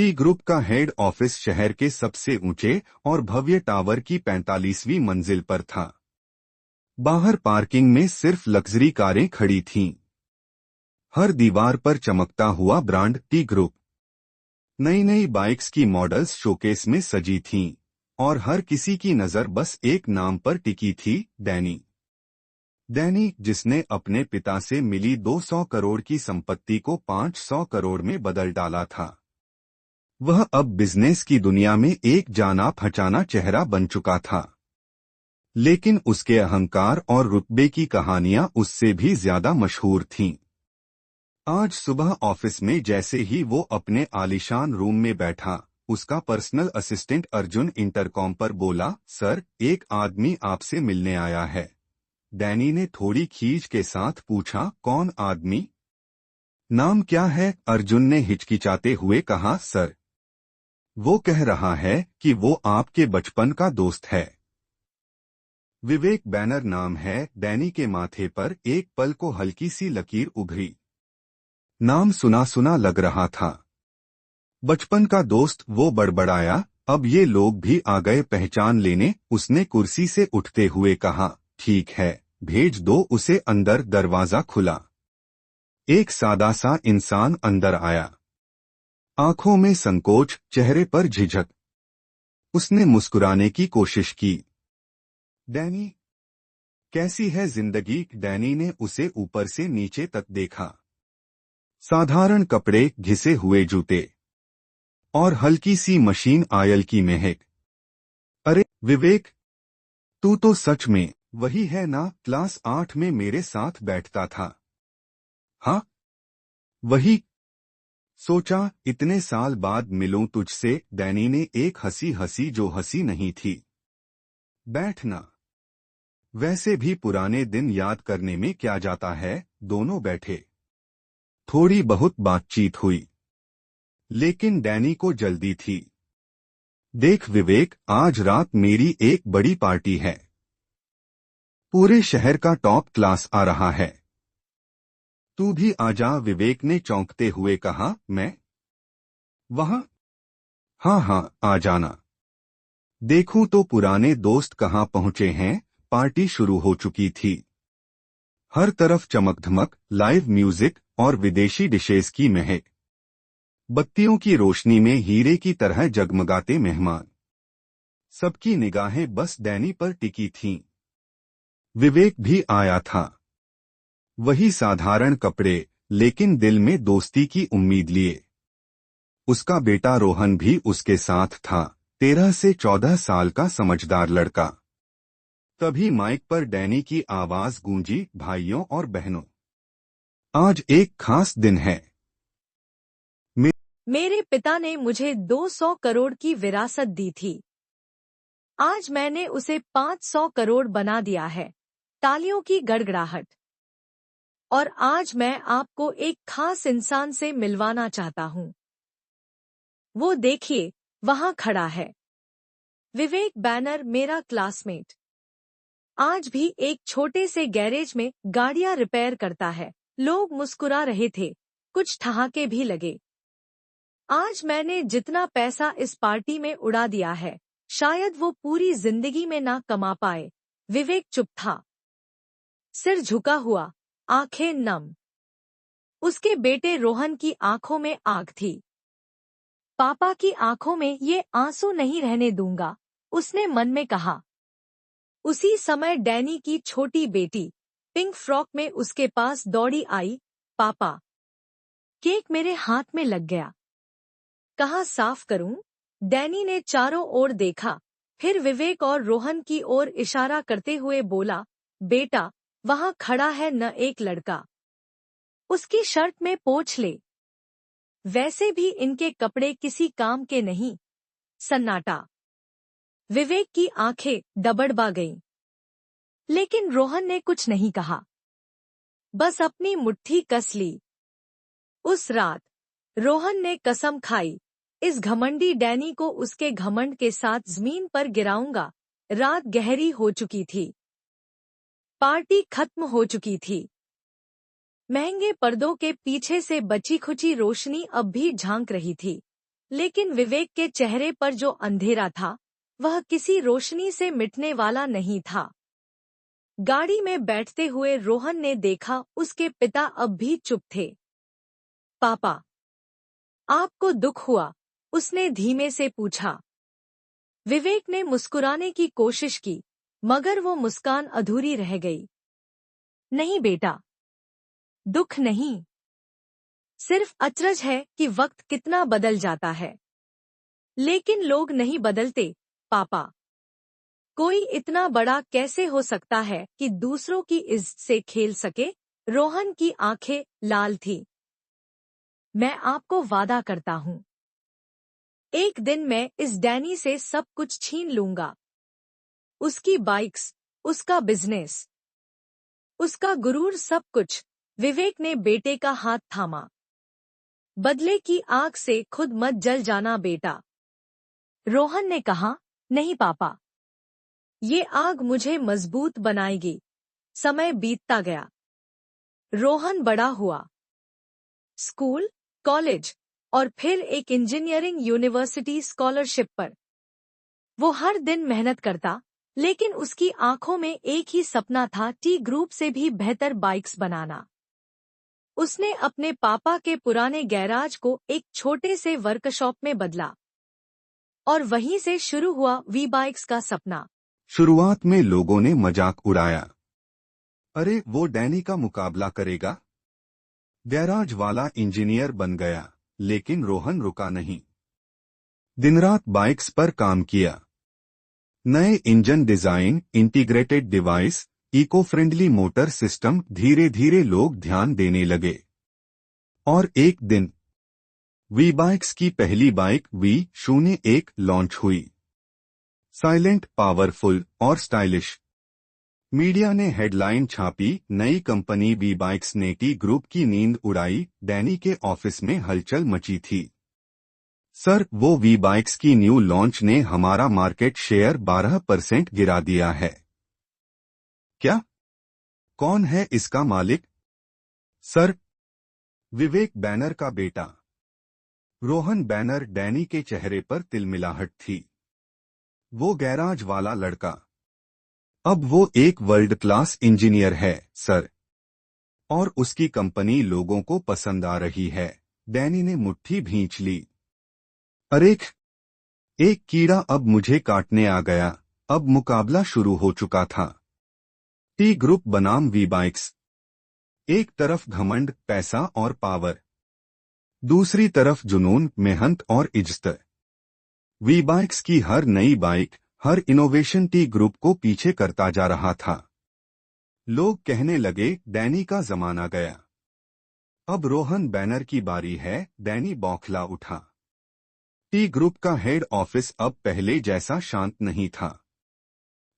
T group का head office शहर के सबसे ऊंचे और भव्य टावर की 45वीं मंजिल पर था। बाहर पार्किंग में सिर्फ लग्जरी कारें खड़ी थीं। हर दीवार पर चमकता हुआ ब्रांड टी ग्रुप। नई नई बाइक्स की मॉडल्स शोकेस में सजी थीं और हर किसी की नजर बस एक नाम पर टिकी थी, डैनी। डैनी, जिसने अपने पिता से मिली 200 करोड़ की संपत्ति को 500 करोड़ में बदल डाला था। वह अब बिजनेस की दुनिया में एक जाना पहचाना चेहरा बन चुका था। लेकिन उसके अहंकार और रुतबे की कहानियां उससे भी ज्यादा मशहूर थीं। आज सुबह ऑफिस में जैसे ही वो अपने आलीशान रूम में बैठा, उसका पर्सनल असिस्टेंट अर्जुन इंटरकॉम पर बोला, सर, एक आदमी आपसे मिलने आया है। डैनी ने थोड़ी खींच के साथ पूछा, कौन आदमी? नाम क्या है? अर्जुन ने हिचकिचाते हुए कहा, सर, वो कह रहा है कि वो आपके बचपन का दोस्त है। विवेक बैनर नाम है। डैनी के माथे पर एक पल को हल्की सी लकीर उभरी। नाम सुना सुना लग रहा था। बचपन का दोस्त, वो बड़बड़ाया, अब ये लोग भी आ गए पहचान लेने। उसने कुर्सी से उठते हुए कहा, ठीक है, भेज दो उसे अंदर। दरवाजा खुला। एक सादा सा इंसान अंदर आया। आंखों में संकोच, चेहरे पर झिझक। उसने मुस्कुराने की कोशिश की। डैनी, कैसी है जिंदगी? डैनी ने उसे ऊपर से नीचे तक देखा। साधारण कपड़े, घिसे हुए जूते और हल्की सी मशीन आयल की महक। अरे विवेक, तू तो सच में वही है ना, क्लास 8 में मेरे साथ बैठता था? हाँ, वही। सोचा इतने साल बाद मिलूं तुझसे। डैनी ने एक हंसी हंसी जो हंसी नहीं थी। बैठना। वैसे भी पुराने दिन याद करने में क्या जाता है। दोनों बैठे। थोड़ी बहुत बातचीत हुई, लेकिन डैनी को जल्दी थी। देख विवेक, आज रात मेरी एक बड़ी पार्टी है। पूरे शहर का टॉप क्लास आ रहा है। तू भी आजा। विवेक ने चौंकते हुए कहा, मैं वहां? हाँ हाँ, आ जाना। देखूं तो पुराने दोस्त कहाँ पहुंचे हैं। पार्टी शुरू हो चुकी थी। हर तरफ चमक-धमक, लाइव म्यूजिक और विदेशी डिशेस की महक। बत्तियों की रोशनी में हीरे की तरह जगमगाते मेहमान। सबकी निगाहें बस डैनी पर टिकी थीं। विवेक भी आया था। वही साधारण कपड़े, लेकिन दिल में दोस्ती की उम्मीद लिए। उसका बेटा रोहन भी उसके साथ था, 13 से 14 साल का समझदार लड़का। तभी माइक पर डैनी की आवाज गूंजी, भाइयों और बहनों, आज एक खास दिन है। मेरे पिता ने मुझे 200 करोड़ की विरासत दी थी। आज मैंने उसे 500 करोड़ बना दिया है। तालियों की गड़गड़ाहट। और आज मैं आपको एक खास इंसान से मिलवाना चाहता हूँ। वो देखिए, वहाँ खड़ा है। विवेक बैनर, मेरा क्लासमेट। आज भी एक छोटे से गैरेज में गाड़ियां रिपेयर करता है। लोग मुस्कुरा रहे थे, कुछ ठहाके भी लगे। आज मैंने जितना पैसा इस पार्टी में उड़ा दिया है, शायद वो पूरी जिंदगी में ना कमा पाए। विवेक चुप था, सिर झुका हुआ, आंखें नम। उसके बेटे रोहन की आंखों में आग थी। पापा की आंखों में ये आंसू नहीं रहने दूंगा, उसने मन में कहा। उसी समय डैनी की छोटी बेटी पिंक फ्रॉक में उसके पास दौड़ी आई। पापा, केक मेरे हाथ में लग गया। कहाँ साफ करूं? डैनी ने चारों ओर देखा, फिर विवेक और रोहन की ओर इशारा करते हुए बोला, बेटा, वहाँ खड़ा है न एक लड़का। उसकी शर्ट में पोंछ ले। वैसे भी इनके कपड़े किसी काम के नहीं। सन्नाटा। विवेक की आंखें डबडबा गईं। लेकिन रोहन ने कुछ नहीं कहा, बस अपनी मुट्ठी कस ली। उस रात रोहन ने कसम खाई, इस घमंडी डैनी को उसके घमंड के साथ जमीन पर गिराऊंगा। रात गहरी हो चुकी थी। पार्टी खत्म हो चुकी थी। महंगे पर्दों के पीछे से बची खुची रोशनी अब भी झांक रही थी। लेकिन विवेक के चेहरे पर जो अंधेरा था वह किसी रोशनी से मिटने वाला नहीं था। गाड़ी में बैठते हुए रोहन ने देखा उसके पिता अब भी चुप थे। पापा, आपको दुख हुआ? उसने धीमे से पूछा। विवेक ने मुस्कुराने की कोशिश की, मगर वो मुस्कान अधूरी रह गई। नहीं बेटा, दुख नहीं, सिर्फ अचरज है कि वक्त कितना बदल जाता है। लेकिन लोग नहीं बदलते पापा। कोई इतना बड़ा कैसे हो सकता है कि दूसरों की इज्जत से खेल सके? रोहन की आंखें लाल थीं। मैं आपको वादा करता हूँ, एक दिन मैं इस डैनी से सब कुछ छीन लूंगा। उसकी बाइक्स, उसका बिजनेस, उसका गुरूर, सब कुछ। विवेक ने बेटे का हाथ थामा। बदले की आग से खुद मत जल जाना बेटा। रोहन ने कहा, नहीं पापा, ये आग मुझे मजबूत बनाएगी। समय बीतता गया। रोहन बड़ा हुआ। स्कूल, कॉलेज और फिर एक इंजीनियरिंग यूनिवर्सिटी स्कॉलरशिप पर। वो हर दिन मेहनत करता, लेकिन उसकी आंखों में एक ही सपना था, टी ग्रुप से भी बेहतर बाइक्स बनाना। उसने अपने पापा के पुराने गैराज को एक छोटे से वर्कशॉप में बदला और वहीं से शुरू हुआ वी बाइक्स का सपना। शुरुआत में लोगों ने मजाक उड़ाया, अरे वो डैनी का मुकाबला करेगा। गैराज वाला इंजीनियर बन गया, लेकिन रोहन रुका नहीं। दिन रात बाइक्स पर काम किया। नए engine design, integrated device, eco friendly motor system, धीरे धीरे लोग ध्यान देने लगे। और एक दिन वी बाइक्स की पहली बाइक V01 लॉन्च हुई। साइलेंट, पावरफुल और स्टाइलिश। मीडिया ने हेडलाइन छापी, नई कंपनी वी बाइक्स ने टी ग्रुप की नींद उड़ाई। डैनी के ऑफिस में हलचल मची थी। सर, वो वी बाइक्स की न्यू लॉन्च ने हमारा मार्केट शेयर 12% गिरा दिया है। क्या? कौन है इसका मालिक? सर, विवेक बैनर का बेटा, रोहन बैनर। डैनी के चेहरे पर तिलमिलाहट थी। वो गैराज वाला लड़का, अब वो एक वर्ल्ड क्लास इंजीनियर है सर, और उसकी कंपनी लोगों को पसंद आ रही है। डैनी ने मुट्ठी भींच ली। अरे, एक कीड़ा अब मुझे काटने आ गया। अब मुकाबला शुरू हो चुका था। टी ग्रुप बनाम वी बाइक्स। एक तरफ घमंड, पैसा और पावर, दूसरी तरफ जुनून, मेहनत और इज्जत। वी बाइक्स की हर नई बाइक, हर इनोवेशन टी ग्रुप को पीछे करता जा रहा था। लोग कहने लगे, डैनी का जमाना गया, अब रोहन बैनर की बारी है। डैनी बौखला उठा। टी ग्रुप का हेड ऑफिस अब पहले जैसा शांत नहीं था।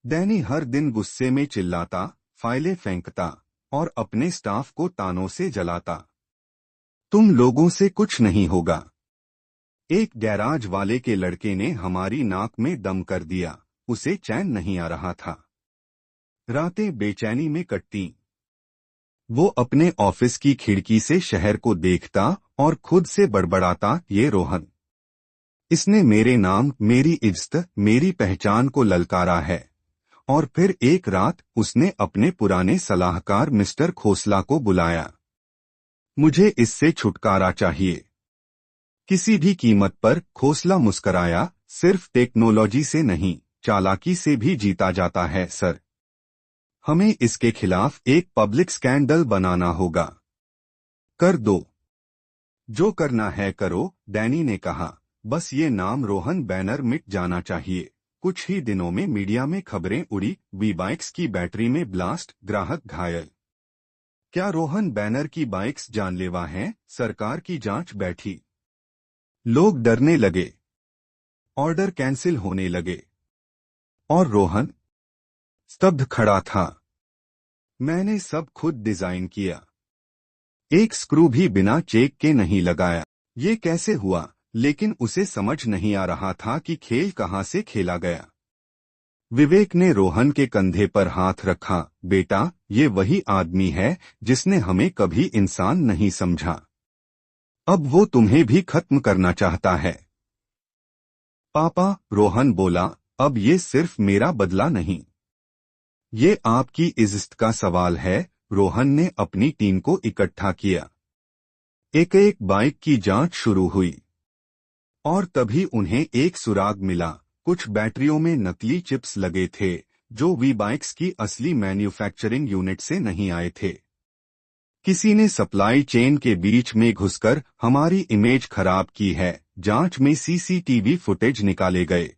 डैनी हर दिन गुस्से में चिल्लाता, फाइलें फेंकता और अपने स्टाफ को तानों से जलाता। तुम लोगों से कुछ नहीं होगा। एक गैराज वाले के लड़के ने हमारी नाक में दम कर दिया। उसे चैन नहीं आ रहा था। रातें बेचैनी में कटती। वो अपने ऑफिस की खिड़की से शहर को देखता और खुद से बड़बड़ाता, ये रोहन, इसने मेरे नाम, मेरी इज्जत, मेरी पहचान को ललकारा है। और फिर एक रात उसने अपने पुराने सलाहकार मिस्टर खोसला को बुलाया। मुझे इससे छुटकारा चाहिए, किसी भी कीमत पर। खोसला मुस्कराया, सिर्फ टेक्नोलॉजी से नहीं, चालाकी से भी जीता जाता है सर। हमें इसके खिलाफ एक पब्लिक स्कैंडल बनाना होगा। कर दो, जो करना है करो, डैनी ने कहा। बस ये नाम रोहन बैनर मिट जाना चाहिए। कुछ ही दिनों में मीडिया में खबरें उड़ी, वी बाइक्स की बैटरी में ब्लास्ट, ग्राहक घायल। क्या रोहन बैनर की बाइक्स जानलेवा हैं? सरकार की जांच बैठी। लोग डरने लगे, ऑर्डर कैंसिल होने लगे, और रोहन स्तब्ध खड़ा था। मैंने सब खुद डिजाइन किया, एक स्क्रू भी बिना चेक के नहीं लगाया। ये कैसे हुआ? लेकिन उसे समझ नहीं आ रहा था कि खेल कहां से खेला गया। विवेक ने रोहन के कंधे पर हाथ रखा। बेटा, ये वही आदमी है जिसने हमें कभी इंसान नहीं समझा। अब वो तुम्हें भी खत्म करना चाहता है। पापा, रोहन बोला, अब ये सिर्फ मेरा बदला नहीं, ये आपकी इज्जत का सवाल है। रोहन ने अपनी टीम को इकट्ठा किया। एक एक बाइक की जांच शुरू हुई और तभी उन्हें एक सुराग मिला। कुछ बैटरियों में नकली चिप्स लगे थे जो वी बाइक्स की असली मैन्युफैक्चरिंग यूनिट से नहीं आए थे। किसी ने सप्लाई चेन के बीच में घुसकर हमारी इमेज खराब की है। जांच में सीसीटीवी फुटेज निकाले गए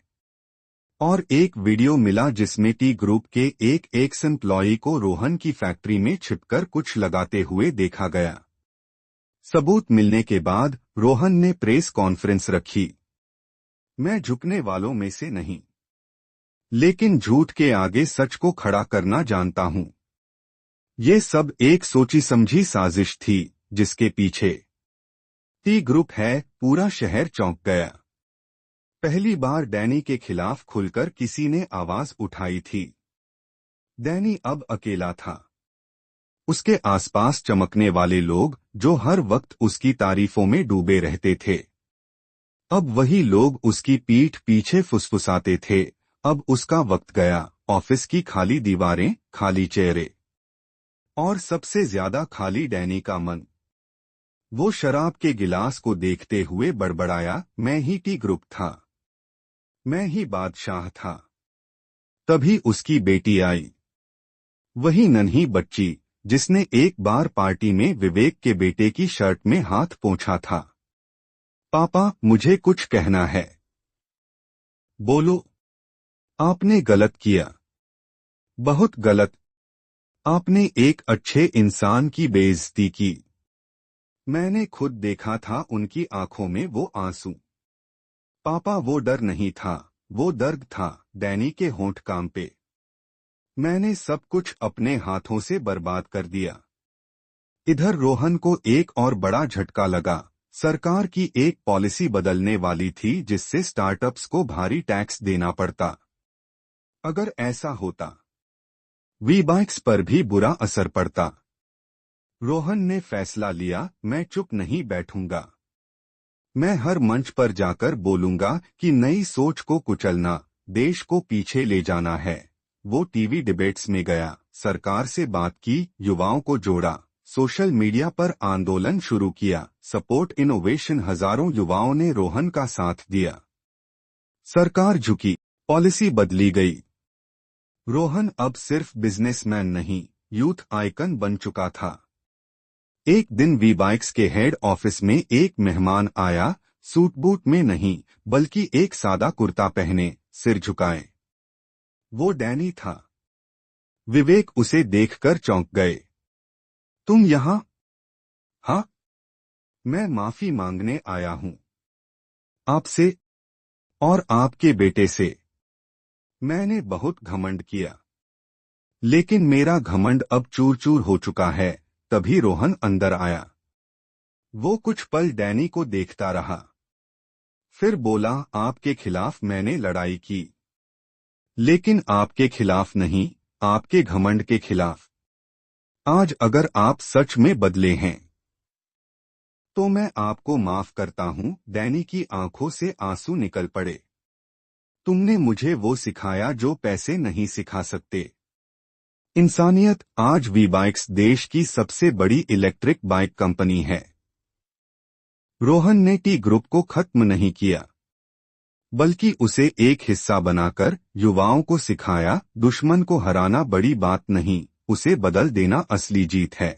और एक वीडियो मिला जिसमें टी ग्रुप के एक एक्स एम्प्लॉई को रोहन की फैक्ट्री में छिपकर कुछ लगाते हुए देखा गया। सबूत मिलने के बाद रोहन ने प्रेस कॉन्फ्रेंस रखी। मैं झुकने वालों में से नहीं, लेकिन झूठ के आगे सच को खड़ा करना जानता हूं। ये सब एक सोची समझी साजिश थी जिसके पीछे टी ग्रुप है। पूरा शहर चौंक गया। पहली बार डैनी के खिलाफ खुलकर किसी ने आवाज उठाई थी। डैनी अब अकेला था। उसके आसपास चमकने वाले लोग जो हर वक्त उसकी तारीफों में डूबे रहते थे, अब वही लोग उसकी पीठ पीछे फुसफुसाते थे। अब उसका वक्त गया। ऑफिस की खाली दीवारें, खाली चेहरे और सबसे ज्यादा खाली डैनी का मन। वो शराब के गिलास को देखते हुए बड़बड़ाया, मैं ही टी ग्रुप था, मैं ही बादशाह था। तभी उसकी बेटी आई, वही नन्ही बच्ची जिसने एक बार पार्टी में विवेक के बेटे की शर्ट में हाथ पोंछा था। पापा, मुझे कुछ कहना है। बोलो। आपने गलत किया, बहुत गलत। आपने एक अच्छे इंसान की बेइज्जती की। मैंने खुद देखा था उनकी आंखों में वो आंसू। पापा, वो डर नहीं था, वो दर्द था। डैनी के होंठ कांपे। मैंने सब कुछ अपने हाथों से बर्बाद कर दिया। इधर रोहन को एक और बड़ा झटका लगा। सरकार की एक पॉलिसी बदलने वाली थी जिससे स्टार्टअप्स को भारी टैक्स देना पड़ता। अगर ऐसा होता, वी बाइक्स पर भी बुरा असर पड़ता। रोहन ने फैसला लिया, मैं चुप नहीं बैठूंगा। मैं हर मंच पर जाकर बोलूंगा कि नई सोच को कुचलना, देश को पीछे ले जाना है। वो टीवी डिबेट्स में गया, सरकार से बात की, युवाओं को जोड़ा, सोशल मीडिया पर आंदोलन शुरू किया। सपोर्ट इनोवेशन, हजारों युवाओं ने रोहन का साथ दिया। सरकार झुकी, पॉलिसी बदली गई। रोहन अब सिर्फ बिजनेसमैन नहीं, यूथ आइकन बन चुका था। एक दिन वी बाइक्स के हेड ऑफिस में एक मेहमान आया, सूट बूट में नहीं बल्कि एक सादा कुर्ता पहने, सिर झुकाए। वो डैनी था। विवेक उसे देखकर चौंक गए। तुम यहां? हाँ, मैं माफी मांगने आया हूं, आपसे और आपके बेटे से। मैंने बहुत घमंड किया, लेकिन मेरा घमंड अब चूर चूर हो चुका है। तभी रोहन अंदर आया। वो कुछ पल डैनी को देखता रहा, फिर बोला, आपके खिलाफ मैंने लड़ाई की, लेकिन आपके खिलाफ नहीं, आपके घमंड के खिलाफ। आज अगर आप सच में बदले हैं तो मैं आपको माफ करता हूं। डैनी की आंखों से आंसू निकल पड़े। तुमने मुझे वो सिखाया जो पैसे नहीं सिखा सकते, इंसानियत। आज वी बाइक्स देश की सबसे बड़ी इलेक्ट्रिक बाइक कंपनी है। रोहन ने टी ग्रुप को खत्म नहीं किया, बल्कि उसे एक हिस्सा बनाकर युवाओं को सिखाया, दुश्मन को हराना बड़ी बात नहीं, उसे बदल देना असली जीत है।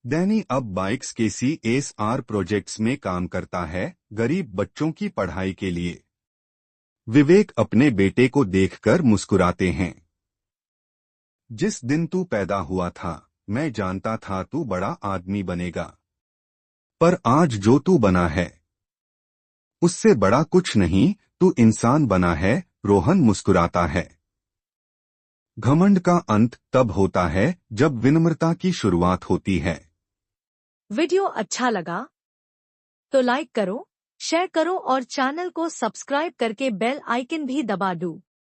डैनी अब बाइक्स के CSR प्रोजेक्ट्स में काम करता है, गरीब बच्चों की पढ़ाई के लिए। विवेक अपने बेटे को देखकर मुस्कुराते हैं। जिस दिन तू पैदा हुआ था, मैं जानता था तू बड़ा आदमी बनेगा, पर आज जो तू बना है उससे बड़ा कुछ नहीं, तू इंसान बना है। रोहन मुस्कुराता है। घमंड का अंत तब होता है जब विनम्रता की शुरुआत होती है। वीडियो अच्छा लगा तो लाइक करो, शेयर करो और चैनल को सब्सक्राइब करके बेल आइकन भी दबा दो।